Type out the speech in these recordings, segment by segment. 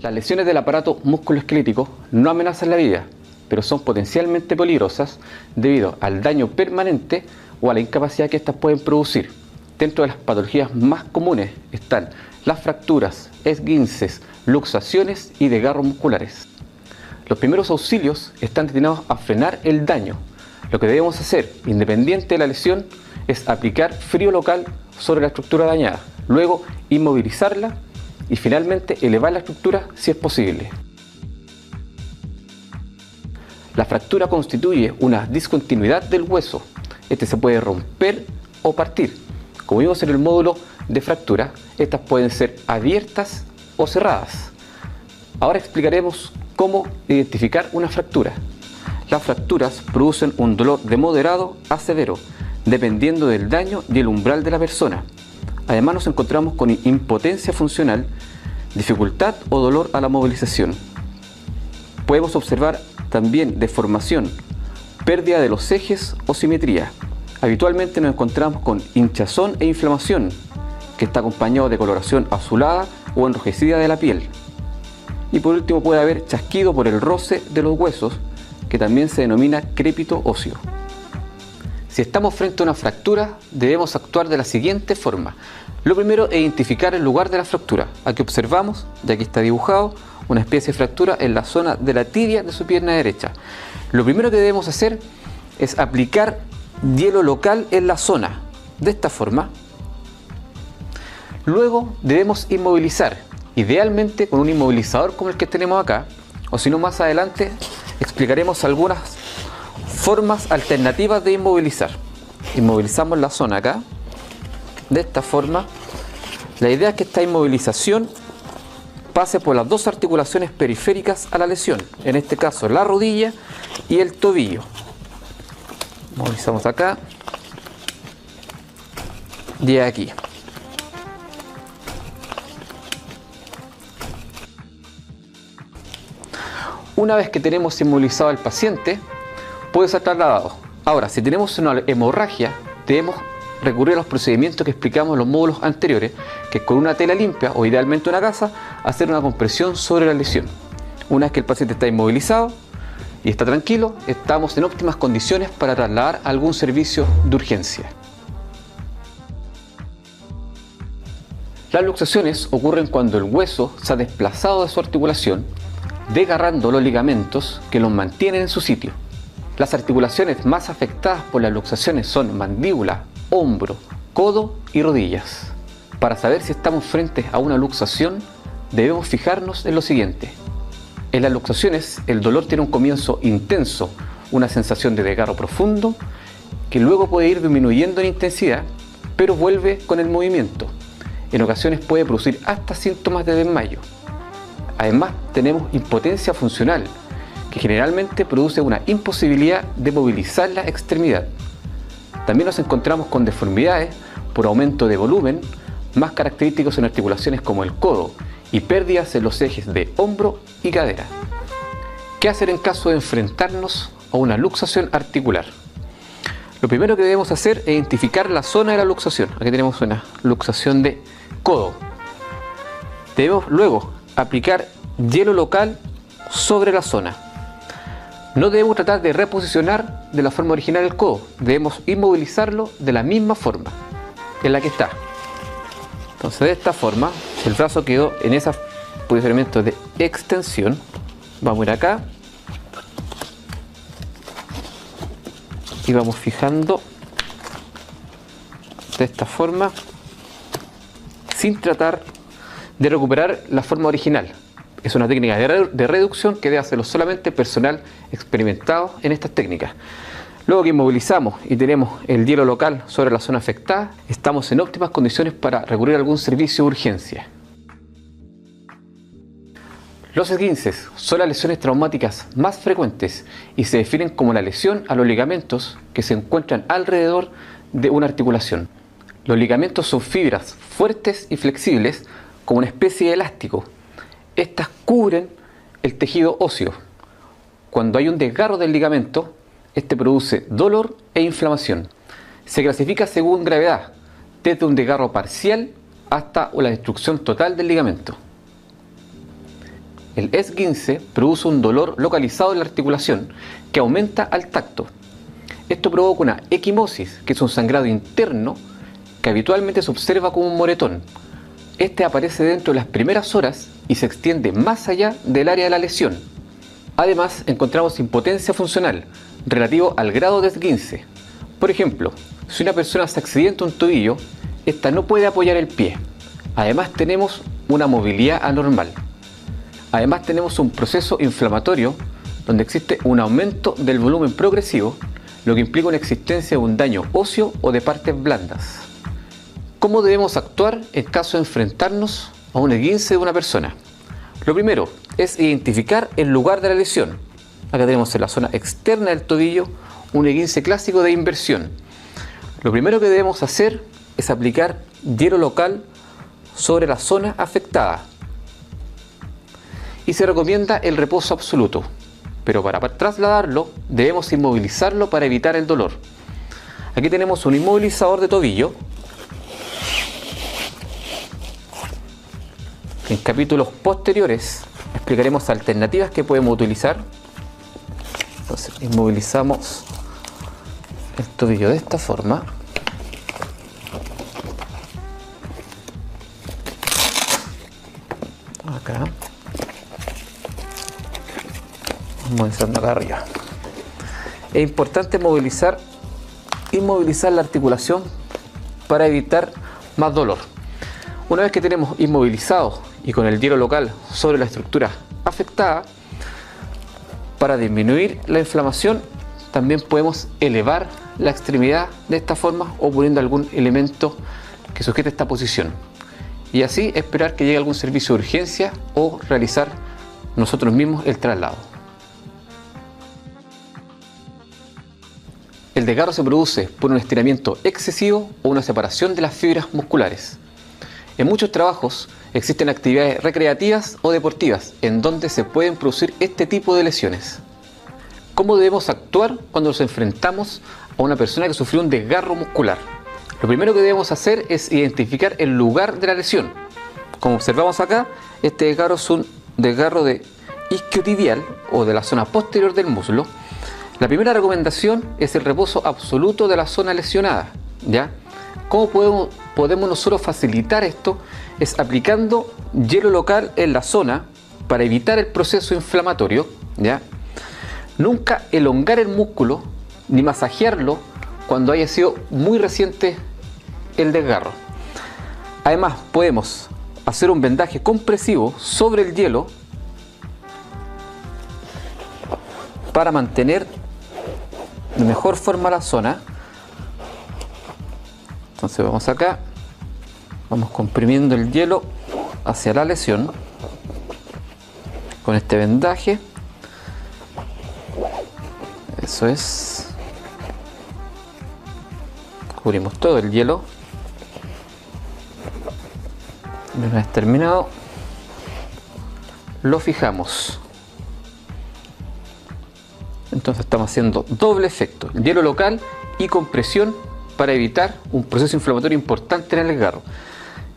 Las lesiones del aparato musculoesquelético no amenazan la vida, pero son potencialmente peligrosas debido al daño permanente o a la incapacidad que éstas pueden producir. Dentro de las patologías más comunes están las fracturas, esguinces, luxaciones y desgarros musculares. Los primeros auxilios están destinados a frenar el daño. Lo que debemos hacer, independiente de la lesión, es aplicar frío local sobre la estructura dañada, luego inmovilizarla y finalmente elevar la estructura si es posible. La fractura constituye una discontinuidad del hueso. Este se puede romper o partir. Como vimos en el módulo de fractura, estas pueden ser abiertas o cerradas. Ahora explicaremos cómo identificar una fractura. Las fracturas producen un dolor de moderado a severo, dependiendo del daño y el umbral de la persona. Además nos encontramos con impotencia funcional, dificultad o dolor a la movilización. Podemos observar también deformación, pérdida de los ejes o simetría. Habitualmente nos encontramos con hinchazón e inflamación, que está acompañado de coloración azulada o enrojecida de la piel. Y por último puede haber chasquido por el roce de los huesos, que también se denomina crépito óseo. Si estamos frente a una fractura, debemos actuar de la siguiente forma. Lo primero es identificar el lugar de la fractura. Aquí observamos, ya que está dibujado, una especie de fractura en la zona de la tibia de su pierna derecha. Lo primero que debemos hacer es aplicar hielo local en la zona, de esta forma. Luego debemos inmovilizar, idealmente con un inmovilizador como el que tenemos acá, o si no más adelante explicaremos algunas formas alternativas de inmovilizar. Inmovilizamos la zona acá, de esta forma. La idea es que esta inmovilización pase por las dos articulaciones periféricas a la lesión, en este caso la rodilla y el tobillo. Movilizamos acá y aquí. Una vez que tenemos inmovilizado al paciente, puede ser trasladado. Ahora, si tenemos una hemorragia, debemos recurrir a los procedimientos que explicamos en los módulos anteriores, que es con una tela limpia o idealmente una gasa, hacer una compresión sobre la lesión. Una vez que el paciente está inmovilizado y está tranquilo, estamos en óptimas condiciones para trasladar a algún servicio de urgencia. Las luxaciones ocurren cuando el hueso se ha desplazado de su articulación, desgarrando los ligamentos que los mantienen en su sitio. Las articulaciones más afectadas por las luxaciones son mandíbula, hombro, codo y rodillas. Para saber si estamos frente a una luxación, debemos fijarnos en lo siguiente. En las luxaciones, el dolor tiene un comienzo intenso, una sensación de desgarro profundo, que luego puede ir disminuyendo en intensidad, pero vuelve con el movimiento. En ocasiones puede producir hasta síntomas de desmayo. Además, tenemos impotencia funcional, que generalmente produce una imposibilidad de movilizar la extremidad. También nos encontramos con deformidades por aumento de volumen, más característicos en articulaciones como el codo, y pérdidas en los ejes de hombro y cadera. ¿Qué hacer en caso de enfrentarnos a una luxación articular? Lo primero que debemos hacer es identificar la zona de la luxación. Aquí tenemos una luxación de codo. Debemos luego aplicar hielo local sobre la zona. No debemos tratar de reposicionar de la forma original el codo, debemos inmovilizarlo de la misma forma en la que está. Entonces, de esta forma, el brazo quedó en ese posicionamiento de extensión. Vamos a ir acá y vamos fijando de esta forma, sin tratar de recuperar la forma original. Es una técnica de reducción que debe hacerlo solamente personal experimentado en estas técnicas. Luego que inmovilizamos y tenemos el hielo local sobre la zona afectada, estamos en óptimas condiciones para recurrir a algún servicio de urgencia. Los esguinces son las lesiones traumáticas más frecuentes y se definen como la lesión a los ligamentos que se encuentran alrededor de una articulación. Los ligamentos son fibras fuertes y flexibles como una especie de elástico. Estas cubren el tejido óseo. Cuando hay un desgarro del ligamento, este produce dolor e inflamación. Se clasifica según gravedad, desde un desgarro parcial hasta la destrucción total del ligamento. el esguince produce un dolor localizado en la articulación que aumenta al tacto. Esto provoca una equimosis, que es un sangrado interno que habitualmente se observa como un moretón. Este aparece dentro de las primeras horas y se extiende más allá del área de la lesión. Además, encontramos impotencia funcional relativo al grado de esguince. Por ejemplo, si una persona se accidenta un tobillo, esta no puede apoyar el pie. Además, tenemos una movilidad anormal. Además, tenemos un proceso inflamatorio donde existe un aumento del volumen progresivo, lo que implica una existencia de un daño óseo o de partes blandas. ¿Cómo debemos actuar en caso de enfrentarnos a un esguince de una persona? Lo primero es identificar el lugar de la lesión. Acá tenemos en la zona externa del tobillo un esguince clásico de inversión. Lo primero que debemos hacer es aplicar hielo local sobre la zona afectada. Y se recomienda el reposo absoluto, pero para trasladarlo debemos inmovilizarlo para evitar el dolor. Aquí tenemos un inmovilizador de tobillo. En capítulos posteriores explicaremos alternativas que podemos utilizar. Entonces inmovilizamos el tobillo de esta forma. Acá. Inmovilizando acá arriba. Es importante inmovilizar la articulación para evitar más dolor. Una vez que tenemos inmovilizado y con el hielo local sobre la estructura afectada, para disminuir la inflamación también podemos elevar la extremidad de esta forma o poniendo algún elemento que sujete esta posición, y así esperar que llegue algún servicio de urgencia o realizar nosotros mismos el traslado. El desgarro se produce por un estiramiento excesivo o una separación de las fibras musculares. En muchos trabajos existen actividades recreativas o deportivas en donde se pueden producir este tipo de lesiones. ¿Cómo debemos actuar cuando nos enfrentamos a una persona que sufrió un desgarro muscular? Lo primero que debemos hacer es identificar el lugar de la lesión. Como observamos acá, este desgarro es un desgarro de isquiotibial o de la zona posterior del muslo. La primera recomendación es el reposo absoluto de la zona lesionada, ¿ya? ¿Cómo podemos nosotros facilitar esto? Es aplicando hielo local en la zona para evitar el proceso inflamatorio, ¿ya? Nunca elongar el músculo ni masajearlo cuando haya sido muy reciente el desgarro. Además, podemos hacer un vendaje compresivo sobre el hielo para mantener de mejor forma la zona. Entonces vamos acá, vamos comprimiendo el hielo hacia la lesión con este vendaje. Eso es. Cubrimos todo el hielo. Y una vez terminado, lo fijamos. Entonces estamos haciendo doble efecto, hielo local y compresión para evitar un proceso inflamatorio importante en el desgarro.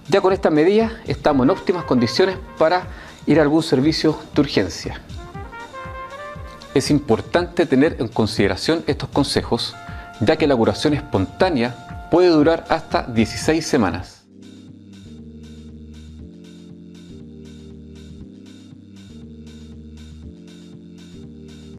Ya con estas medidas estamos en óptimas condiciones para ir a algún servicio de urgencia. Es importante tener en consideración estos consejos, ya que la curación espontánea puede durar hasta 16 semanas.